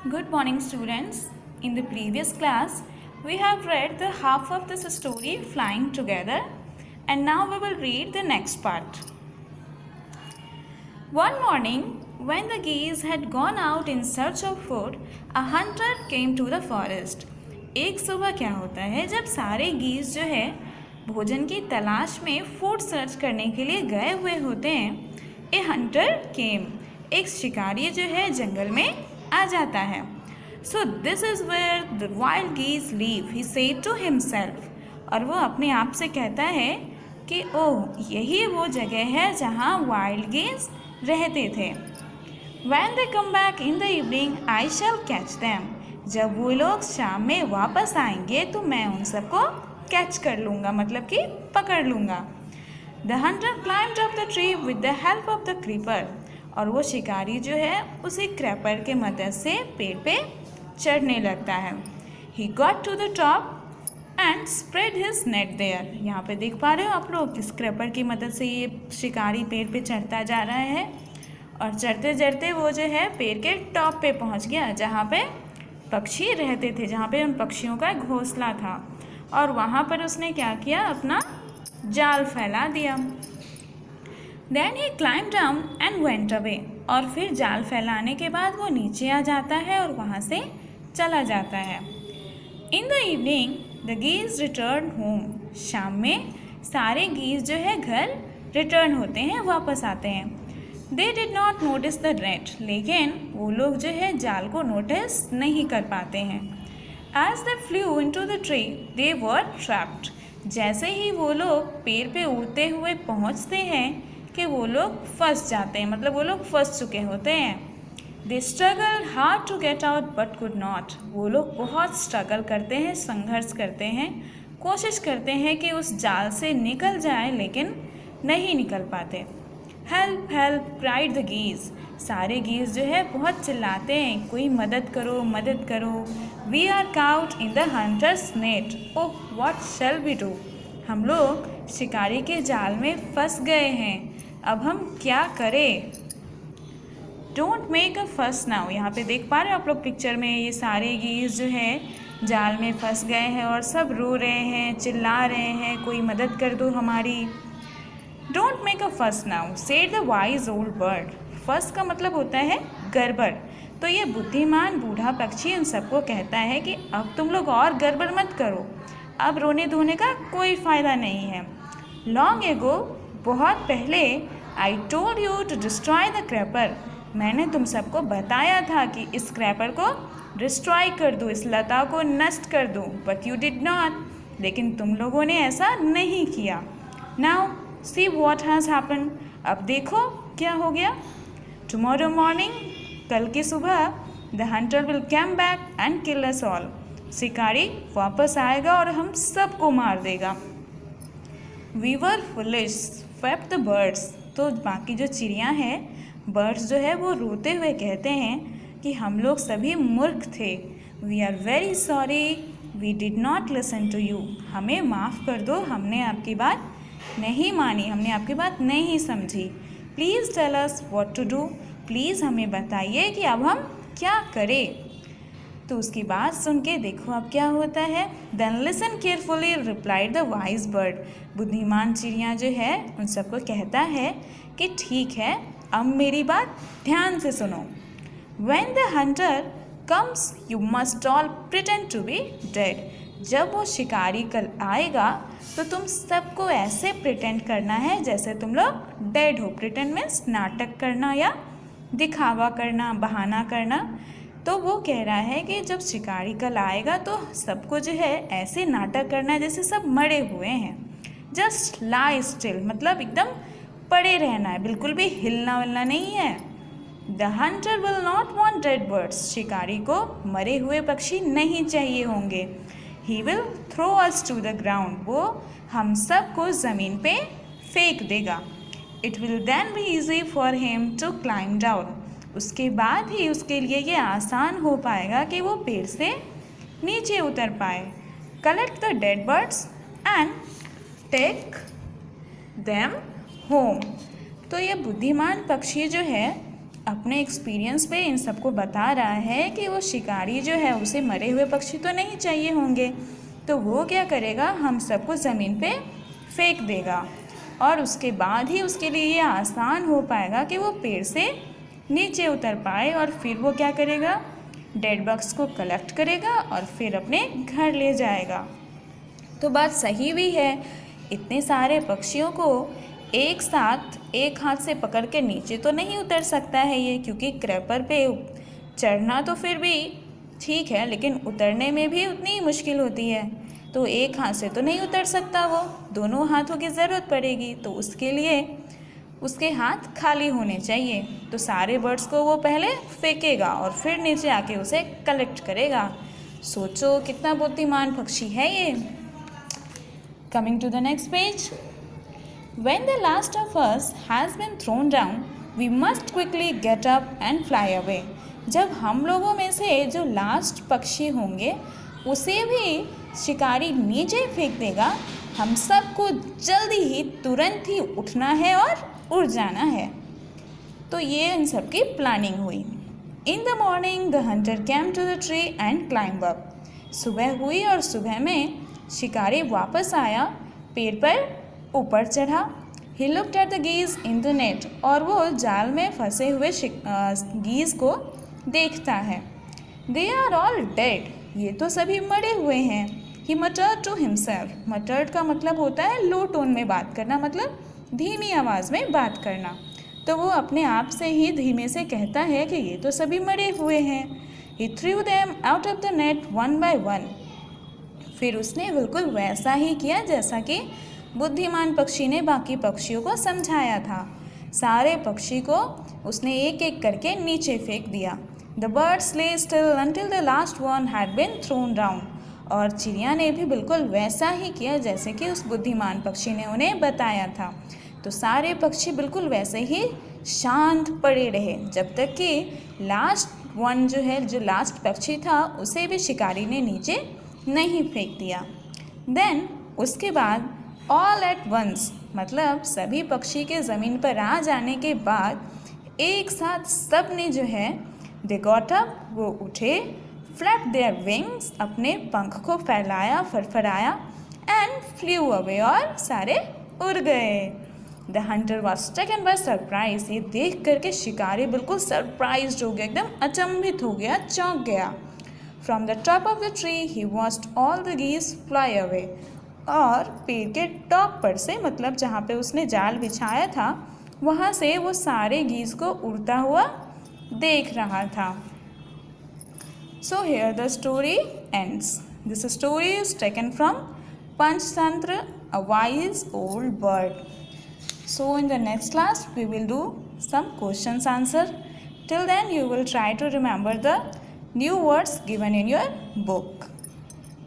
Good morning, students. In the previous class, we have read the half of this story Flying Together, and now we will read the next part. One morning, when the geese had gone out in search of food, a hunter came to the forest. एक सुबह क्या होता है जब सारे गीस जो है भोजन की तलाश में फूड सर्च करने के लिए गए हुए होते हैं, ए हंटर केम, एक शिकारी जो है जंगल में आ जाता है. So this is where the wild geese live, he said to himself, और वो अपने आप से कहता है कि ओह, यही वो जगह है जहाँ वाइल्ड गीस रहते थे. When they come back in the evening, I shall catch them. जब वो लोग शाम में वापस आएंगे तो मैं उन सबको कैच कर लूँगा, मतलब कि पकड़ लूँगा. The hunter climbed up the tree with the help of the creeper. और वो शिकारी जो है उसी क्रैपर के मदद से पेड़ पे चढ़ने लगता है. He got to the top and spread his net there. यहाँ पे देख पा रहे हो आप लोग, इस क्रैपर की मदद से ये शिकारी पेड़ पे चढ़ता जा रहा है और चढ़ते चढ़ते वो जो है पेड़ के टॉप पे पहुँच गया जहाँ पे पक्षी रहते थे, जहाँ पे उन पक्षियों का एक घोंसला था. और वहाँ पर उसने क्या किया, अपना जाल फैला दिया. Then he climbed down and went away. और फिर जाल फैलाने के बाद वो नीचे आ जाता है और वहाँ से चला जाता है. In the evening, the geese returned home. शाम में सारे गीस जो है घर रिटर्न होते हैं, वापस आते हैं. They did not notice the net. लेकिन वो लोग जो है जाल को नोटिस नहीं कर पाते हैं. As they flew into the tree, they were trapped. जैसे ही वो लोग पेड़ पे उड़ते हुए पहुँचते हैं कि वो लोग फंस जाते हैं, मतलब वो लोग फंस चुके होते हैं. They struggled hard to get out but could not. वो लोग बहुत स्ट्रगल करते हैं, संघर्ष करते हैं, कोशिश करते हैं कि उस जाल से निकल जाए, लेकिन नहीं निकल पाते. Help, help, cried the geese. सारे गीस जो है बहुत चिल्लाते हैं, कोई मदद करो, मदद करो. We are caught in the hunter's net. Oh, what shall we do? हम लोग शिकारी के जाल में फंस गए हैं, अब हम क्या करें. डोंट मेक अ फस नाउ. यहाँ पे देख पा रहे हो आप लोग पिक्चर में, ये सारे गीस जो है जाल में फंस गए हैं और सब रो रहे हैं, चिल्ला रहे हैं, कोई मदद कर दो हमारी. डोंट मेक अ फस now, said the wise old bird. फस का मतलब होता है गड़बड़. तो ये बुद्धिमान बूढ़ा पक्षी उन सबको कहता है कि अब तुम लोग और गड़बड़ मत करो, अब रोने धोने का कोई फ़ायदा नहीं है. लॉन्ग एगो, बहुत पहले, I told you to destroy the crapper. मैंने तुम सबको बताया था कि इस क्रैपर को डिस्ट्रॉय कर दो, इस लता को नष्ट कर दो. But you did not. लेकिन तुम लोगों ने ऐसा नहीं किया. Now see what has happen. अब देखो क्या हो गया. टुमारो मॉर्निंग, कल की सुबह, the hunter will come back and kill us all. शिकारी वापस आएगा और हम सबको मार देगा. We were foolish, wept the birds. तो बाकी जो चिड़ियाँ हैं, बर्ड्स जो है वो रोते हुए कहते हैं कि हम लोग सभी मूर्ख थे. We are very sorry, we did not listen to you. हमें माफ़ कर दो, हमने आपकी बात नहीं मानी, हमने आपकी बात नहीं समझी. Please tell us what to do. Please हमें बताइए कि अब हम क्या करें. तो उसकी बात सुन के देखो अब क्या होता है. Then listen carefully, replied the wise bird. बुद्धिमान चिड़िया जो है उन सबको कहता है कि ठीक है, अब मेरी बात ध्यान से सुनो. When the hunter comes, you must all pretend to be dead. जब वो शिकारी कल आएगा तो तुम सबको ऐसे प्रिटेंड करना है जैसे तुम लोग डेड हो. प्रिटेंड मीन्स नाटक करना या दिखावा करना, बहाना करना. तो वो कह रहा है कि जब शिकारी कल आएगा तो सबको जो है ऐसे नाटक करना है जैसे सब मरे हुए हैं. जस्ट लाई स्टिल, मतलब एकदम पड़े रहना है, बिल्कुल भी हिलना विलना नहीं है. The hunter will not want dead birds. शिकारी को मरे हुए पक्षी नहीं चाहिए होंगे. He will throw us to the ground. वो हम सब को ज़मीन पे फेंक देगा. It will then be easy for him to climb down. उसके बाद ही उसके लिए ये आसान हो पाएगा कि वो पेड़ से नीचे उतर पाए. Collect the dead birds and take them home. तो ये बुद्धिमान पक्षी जो है अपने एक्सपीरियंस पे इन सबको बता रहा है कि वो शिकारी जो है उसे मरे हुए पक्षी तो नहीं चाहिए होंगे, तो वो क्या करेगा, हम सबको ज़मीन पे फेंक देगा और उसके बाद ही उसके लिए ये आसान हो पाएगा कि वो पेड़ से नीचे उतर पाए और फिर वो क्या करेगा, डेड बग्स को कलेक्ट करेगा और फिर अपने घर ले जाएगा। तो बात सही भी है, इतने सारे पक्षियों को एक साथ एक हाथ से पकड़ के नीचे तो नहीं उतर सकता है ये, क्योंकि क्रैपर पे चढ़ना तो फिर भी ठीक है लेकिन उतरने में भी उतनी ही मुश्किल होती है, तो एक हाथ से तो नहीं उतर सकता वो, दोनों हाथों की ज़रूरत पड़ेगी। तो उसके लिए उसके हाथ खाली होने चाहिए। तो सारे बर्ड्स को वो पहले फेंकेगा और फिर नीचे आके उसे कलेक्ट करेगा। सोचो कितना बुद्धिमान पक्षी है ये। Coming to the next page. When the last of us has been thrown down, we must quickly get up and fly away. जब हम लोगों में से जो लास्ट पक्षी होंगे उसे भी शिकारी नीचे फेंक देगा, हम सबको जल्दी ही तुरंत ही उठना है और उड़ जाना है। तो ये इन सब की प्लानिंग हुई। In the morning the hunter came to the tree and climb up. सुबह हुई और सुबह में शिकारी वापस आया, पेड़ पर ऊपर चढ़ा। He looked at the geese in the net, और वो जाल में फंसे हुए गीज को देखता है। दे आर ऑल डेड, ये तो सभी मरे हुए हैं। ही मटर्ड टू हिमसेल्फ। मटर्ड का मतलब होता है लो टोन में बात करना, मतलब धीमी आवाज़ में बात करना। तो वो अपने आप से ही धीमे से कहता है कि ये तो सभी मरे हुए हैं। He threw them out of the net one by one. फिर उसने बिल्कुल वैसा ही किया जैसा कि बुद्धिमान पक्षी ने बाकी पक्षियों को समझाया था। सारे पक्षी को उसने एक एक करके नीचे फेंक दिया। The birds lay still until the last one had been thrown down. और चिड़िया ने भी बिल्कुल वैसा ही किया जैसे कि उस बुद्धिमान पक्षी ने उन्हें बताया था। तो सारे पक्षी बिल्कुल वैसे ही शांत पड़े रहे जब तक कि लास्ट वन जो है, जो लास्ट पक्षी था, उसे भी शिकारी ने नीचे नहीं फेंक दिया। देन उसके बाद ऑल एट वंस, मतलब सभी पक्षी के ज़मीन पर आ जाने के बाद एक साथ सब ने जो है दे गॉट अप, वो उठे, फ्लैप देयर विंग्स, अपने पंख को फैलाया, फरफराया, एंड फ्लू अवे, और सारे उड़ गए। The Hunter was taken by surprise. ये देख करके शिकारी बिल्कुल सरप्राइज्ड हो गया, एकदम अचंभित हो गया, चौंक गया। From the top of the tree he watched all the geese fly away. और पेड़ के टॉप पर से, मतलब जहाँ पे उसने जाल बिछाया था, वहाँ से वो सारे गीज को उड़ता हुआ देख रहा था। So here the story ends. This story is taken from Panchatantra, a wise old bird. So in the next class we will do some questions answer. Till then you will try to remember the new words given in your book.